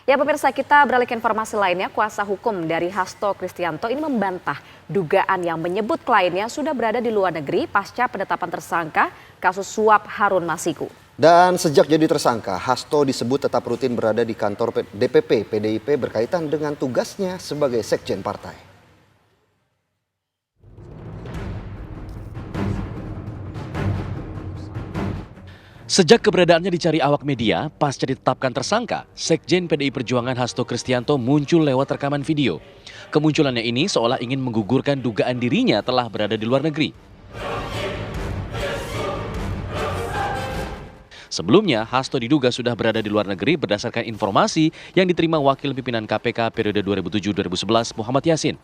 Ya pemirsa, kita beralih ke informasi lainnya. Kuasa hukum dari Hasto Kristianto ini membantah dugaan yang menyebut kliennya sudah berada di luar negeri pasca penetapan tersangka kasus suap Harun Masiku. Dan sejak jadi tersangka, Hasto disebut tetap rutin berada di kantor DPP PDIP berkaitan dengan tugasnya sebagai sekjen partai. Sejak keberadaannya dicari awak media, pasca ditetapkan tersangka, Sekjen PDI Perjuangan Hasto Kristianto muncul lewat rekaman video. Kemunculannya ini seolah ingin menggugurkan dugaan dirinya telah berada di luar negeri. Sebelumnya, Hasto diduga sudah berada di luar negeri berdasarkan informasi yang diterima Wakil Pimpinan KPK periode 2007-2011 Muhammad Yasin.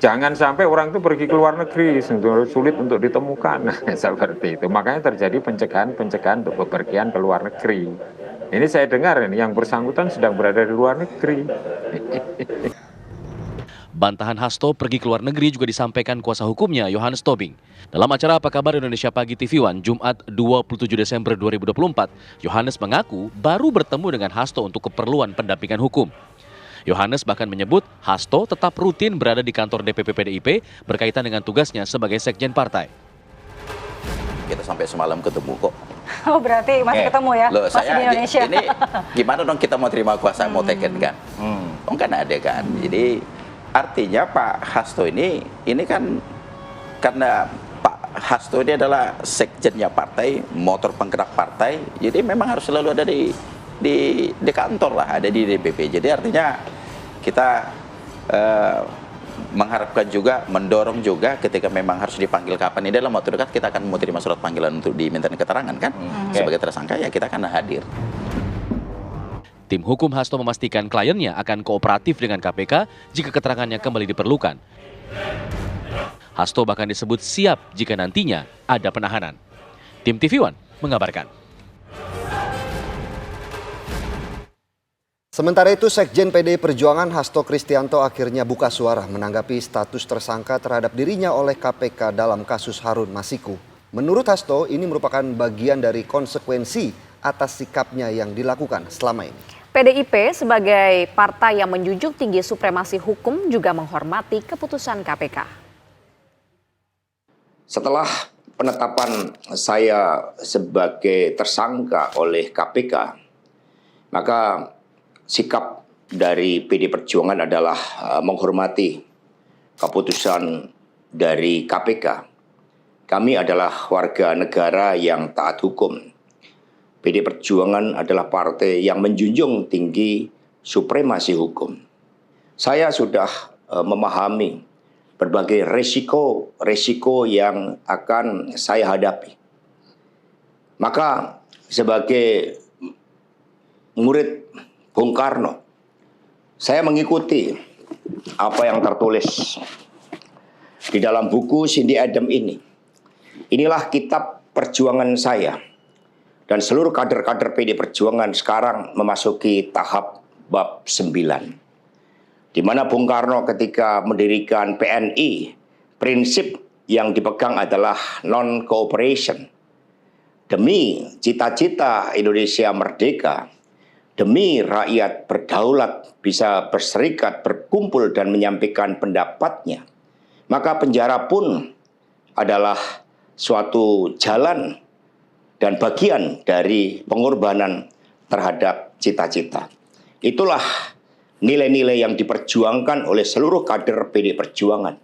Jangan sampai orang itu pergi ke luar negeri, sulit untuk ditemukan, seperti itu. Makanya terjadi pencegahan untuk bepergian ke luar negeri. Ini saya dengar ini yang bersangkutan sedang berada di luar negeri. Bantahan Hasto pergi ke luar negeri juga disampaikan kuasa hukumnya Yohanes Tobing. Dalam acara Apa Kabar Indonesia Pagi TV One, Jumat 27 Desember 2024, Yohanes mengaku baru bertemu dengan Hasto untuk keperluan pendampingan hukum. Yohanes bahkan menyebut Hasto tetap rutin berada di kantor DPP PDIP berkaitan dengan tugasnya sebagai sekjen partai. Kita sampai semalam ketemu kok. Oh berarti masih ketemu ya, loh, masih di Indonesia. Ini gimana dong kita mau terima kuasa, mau teken kan? Oh kan ada kan. Jadi artinya Pak Hasto ini kan karena Pak Hasto ini adalah sekjennya partai, motor penggerak partai. Jadi memang harus selalu ada di kantor lah, ada di DPP. Jadi artinya kita mengharapkan juga, mendorong juga ketika memang harus dipanggil kapan. Ini dalam waktu dekat kita akan menerima surat panggilan untuk diminta keterangan kan. Sebagai tersangka ya kita akan hadir. Tim hukum Hasto memastikan kliennya akan kooperatif dengan KPK jika keterangannya kembali diperlukan. Hasto bahkan disebut siap jika nantinya ada penahanan. Tim TV One mengabarkan. Sementara itu, Sekjen PDI Perjuangan Hasto Kristianto akhirnya buka suara menanggapi status tersangka terhadap dirinya oleh KPK dalam kasus Harun Masiku. Menurut Hasto, ini merupakan bagian dari konsekuensi atas sikapnya yang dilakukan selama ini. PDIP sebagai partai yang menjunjung tinggi supremasi hukum juga menghormati keputusan KPK. Setelah penetapan saya sebagai tersangka oleh KPK, maka sikap dari PD Perjuangan adalah menghormati keputusan dari KPK. Kami adalah warga negara yang taat hukum. PD Perjuangan adalah partai yang menjunjung tinggi supremasi hukum. Saya sudah memahami berbagai resiko yang akan saya hadapi. Maka sebagai murid Bung Karno, saya mengikuti apa yang tertulis di dalam buku Cindy Adam ini. Inilah kitab perjuangan saya. Dan seluruh kader-kader PD Perjuangan sekarang memasuki tahap bab 9. Di mana Bung Karno ketika mendirikan PNI, prinsip yang dipegang adalah non-cooperation. Demi cita-cita Indonesia merdeka, demi rakyat berdaulat bisa berserikat, berkumpul dan menyampaikan pendapatnya, maka penjara pun adalah suatu jalan dan bagian dari pengorbanan terhadap cita-cita. Itulah nilai-nilai yang diperjuangkan oleh seluruh kader PD Perjuangan.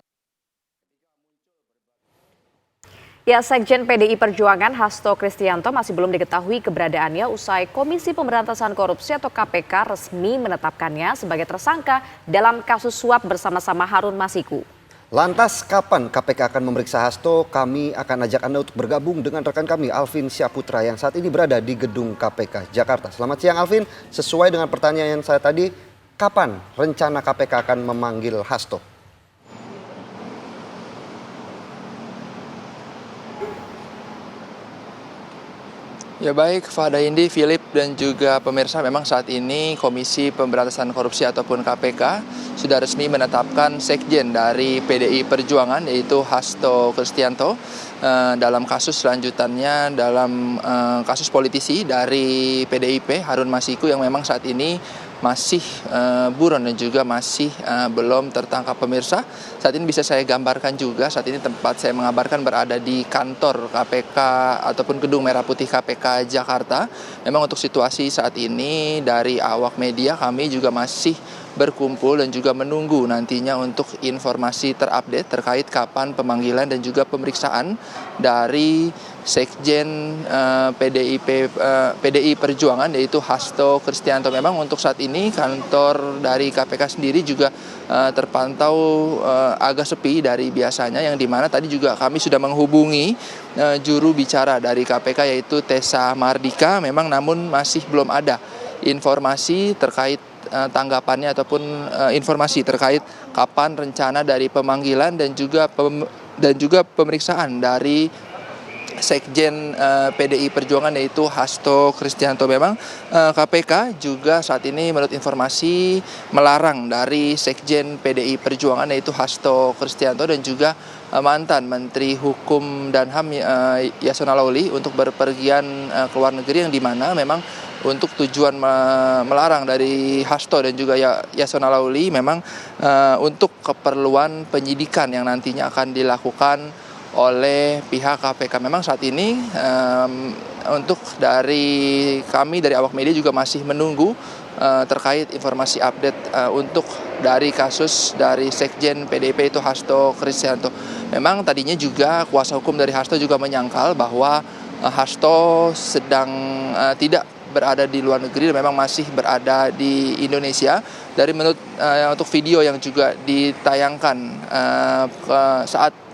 Ya, Sekjen PDI Perjuangan Hasto Kristianto masih belum diketahui keberadaannya usai Komisi Pemberantasan Korupsi atau KPK resmi menetapkannya sebagai tersangka dalam kasus suap bersama-sama Harun Masiku. Lantas kapan KPK akan memeriksa Hasto? Kami akan ajak Anda untuk bergabung dengan rekan kami Alvin Syahputra yang saat ini berada di gedung KPK Jakarta. Selamat siang Alvin, sesuai dengan pertanyaan saya tadi, kapan rencana KPK akan memanggil Hasto? Ya baik, Fada Indi, Philip, dan juga pemirsa, memang saat ini Komisi Pemberantasan Korupsi ataupun KPK sudah resmi menetapkan sekjen dari PDI Perjuangan, yaitu Hasto Kristianto, dalam kasus selanjutannya dalam kasus politisi dari PDIP, Harun Masiku, yang memang saat ini masih buron dan juga masih belum tertangkap. Pemirsa, saat ini bisa saya gambarkan juga, saat ini tempat saya mengabarkan berada di kantor KPK ataupun Gedung Merah Putih KPK Jakarta. Memang untuk situasi saat ini dari awak media kami juga masih berkumpul dan juga menunggu nantinya untuk informasi terupdate terkait kapan pemanggilan dan juga pemeriksaan dari Sekjen PDI Perjuangan, yaitu Hasto Kristianto. Memang untuk saat ini kantor dari KPK sendiri juga terpantau agak sepi dari biasanya, yang dimana tadi juga kami sudah menghubungi juru bicara dari KPK, yaitu Tessa Mardika. Memang namun masih belum ada informasi terkait tanggapannya ataupun informasi terkait kapan rencana dari pemanggilan dan juga pemeriksaan dari Sekjen PDI Perjuangan, yaitu Hasto Kristianto. Memang KPK juga saat ini menurut informasi melarang dari Sekjen PDI Perjuangan, yaitu Hasto Kristianto, dan juga mantan Menteri Hukum dan HAM Yasona Lawli untuk berpergian ke luar negeri, yang dimana memang untuk tujuan melarang dari Hasto dan juga Yasona Lawli memang untuk keperluan penyidikan yang nantinya akan dilakukan oleh pihak KPK. Memang saat ini untuk dari kami dari awak media juga masih menunggu terkait informasi update untuk dari kasus dari Sekjen PDIP itu Hasto Kristianto. Memang tadinya juga kuasa hukum dari Hasto juga menyangkal bahwa Hasto sedang tidak berada di luar negeri dan memang masih berada di Indonesia. Dari menurut untuk video yang juga ditayangkan saat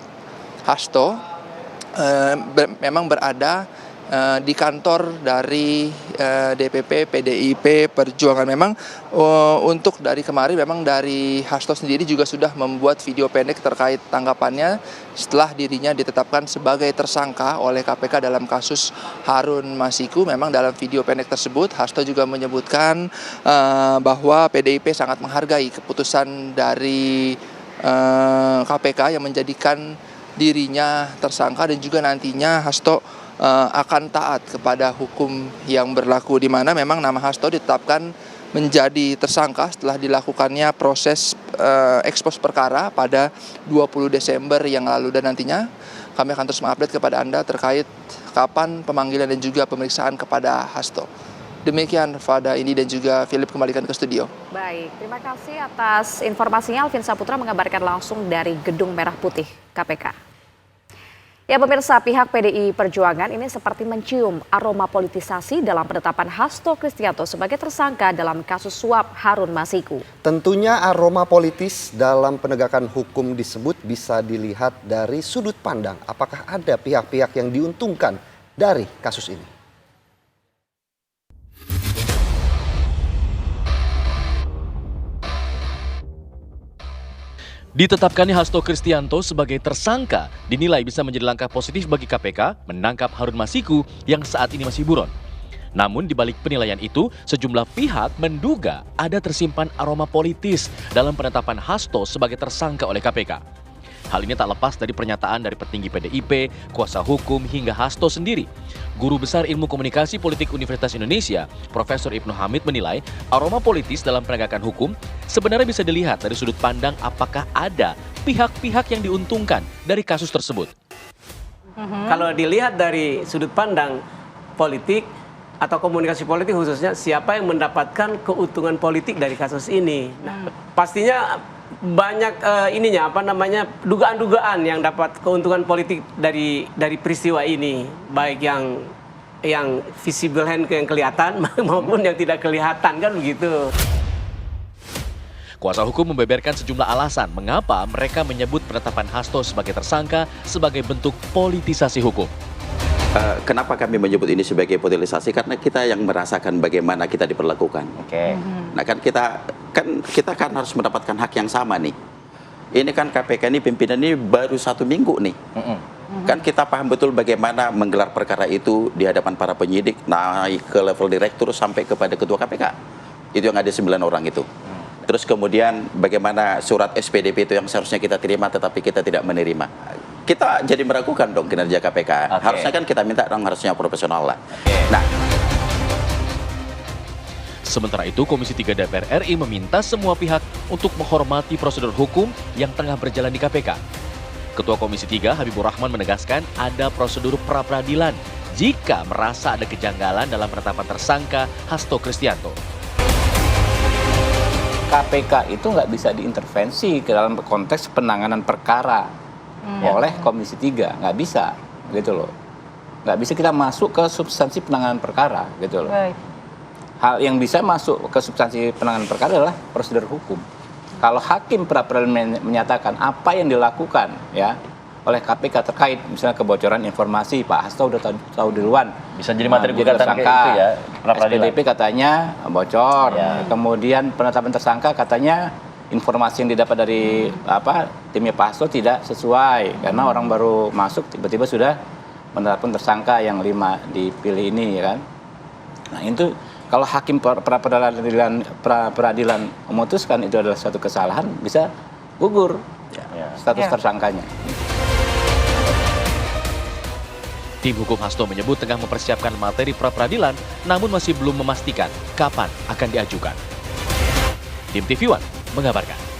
Hasto memang berada di kantor dari DPP PDIP Perjuangan. Memang untuk dari kemarin memang dari Hasto sendiri juga sudah membuat video pendek terkait tanggapannya setelah dirinya ditetapkan sebagai tersangka oleh KPK dalam kasus Harun Masiku. Memang dalam video pendek tersebut Hasto juga menyebutkan bahwa PDIP sangat menghargai keputusan dari KPK yang menjadikan dirinya tersangka, dan juga nantinya Hasto akan taat kepada hukum yang berlaku, di mana memang nama Hasto ditetapkan menjadi tersangka setelah dilakukannya proses ekspos perkara pada 20 Desember yang lalu, dan nantinya kami akan terus mengupdate kepada Anda terkait kapan pemanggilan dan juga pemeriksaan kepada Hasto. Demikian Fada ini dan juga Philip, kembalikan ke studio. Baik, terima kasih atas informasinya. Alvin Saputra mengabarkan langsung dari Gedung Merah Putih KPK. Ya pemirsa, pihak PDI Perjuangan ini seperti mencium aroma politisasi dalam penetapan Hasto Kristianto sebagai tersangka dalam kasus suap Harun Masiku. Tentunya aroma politis dalam penegakan hukum disebut bisa dilihat dari sudut pandang apakah ada pihak-pihak yang diuntungkan dari kasus ini. Ditetapkannya Hasto Kristianto sebagai tersangka dinilai bisa menjadi langkah positif bagi KPK menangkap Harun Masiku yang saat ini masih buron. Namun di balik penilaian itu, sejumlah pihak menduga ada tersimpan aroma politis dalam penetapan Hasto sebagai tersangka oleh KPK. Hal ini tak lepas dari pernyataan dari petinggi PDIP, kuasa hukum hingga Hasto sendiri. Guru Besar Ilmu Komunikasi Politik Universitas Indonesia, Profesor Ibnu Hamid menilai aroma politis dalam penegakan hukum sebenarnya bisa dilihat dari sudut pandang apakah ada pihak-pihak yang diuntungkan dari kasus tersebut. Kalau dilihat dari sudut pandang politik atau komunikasi politik khususnya, siapa yang mendapatkan keuntungan politik dari kasus ini? Nah, pastinya banyak dugaan-dugaan yang dapat keuntungan politik dari peristiwa ini, baik yang visible hand yang kelihatan maupun yang tidak kelihatan, kan begitu. Kuasa hukum membeberkan sejumlah alasan mengapa mereka menyebut penetapan Hasto sebagai tersangka sebagai bentuk politisasi hukum. Kenapa kami menyebut ini sebagai politisasi? Karena kita yang merasakan bagaimana kita diperlakukan. Nah kita kan harus mendapatkan hak yang sama nih. Ini kan KPK ini pimpinan ini baru 1 minggu nih. Kan kita paham betul bagaimana menggelar perkara itu di hadapan para penyidik, naik ke level direktur sampai kepada ketua KPK. Itu yang ada 9 orang itu. Terus kemudian bagaimana surat SPDP itu yang seharusnya kita terima tetapi kita tidak menerima. Kita jadi meragukan dong kinerja KPK. Harusnya kan kita minta dong harusnya profesional lah. Nah, Sementara itu, Komisi 3 DPR RI meminta semua pihak untuk menghormati prosedur hukum yang tengah berjalan di KPK. Ketua Komisi 3 Habibur Rahman menegaskan ada prosedur pra-peradilan jika merasa ada kejanggalan dalam penetapan tersangka Hasto Kristianto. KPK itu nggak bisa diintervensi ke dalam konteks penanganan perkara oleh Komisi 3, nggak bisa, gitu loh. Nggak bisa kita masuk ke substansi penanganan perkara, gitu loh. Baik. Hal yang bisa masuk ke substansi penanganan perkara adalah prosedur hukum. Kalau hakim pra-peradilan menyatakan apa yang dilakukan ya oleh KPK terkait misalnya kebocoran informasi, Pak Hasto udah tahu duluan. Bisa jadi materi gugatan kayak tersangka, itu ya, pra-peradilan. SPDP katanya bocor. Ya. Kemudian penetapan tersangka katanya informasi yang didapat dari timnya Pak Hasto tidak sesuai karena orang baru masuk tiba-tiba sudah menetapkan tersangka yang 5 dipilih ini ya kan. Nah, itu kalau hakim pra-peradilan memutuskan itu adalah suatu kesalahan, bisa gugur status tersangkanya. Tim hukum Hasto menyebut tengah mempersiapkan materi pra-peradilan, namun masih belum memastikan kapan akan diajukan. Tim TV One mengabarkan.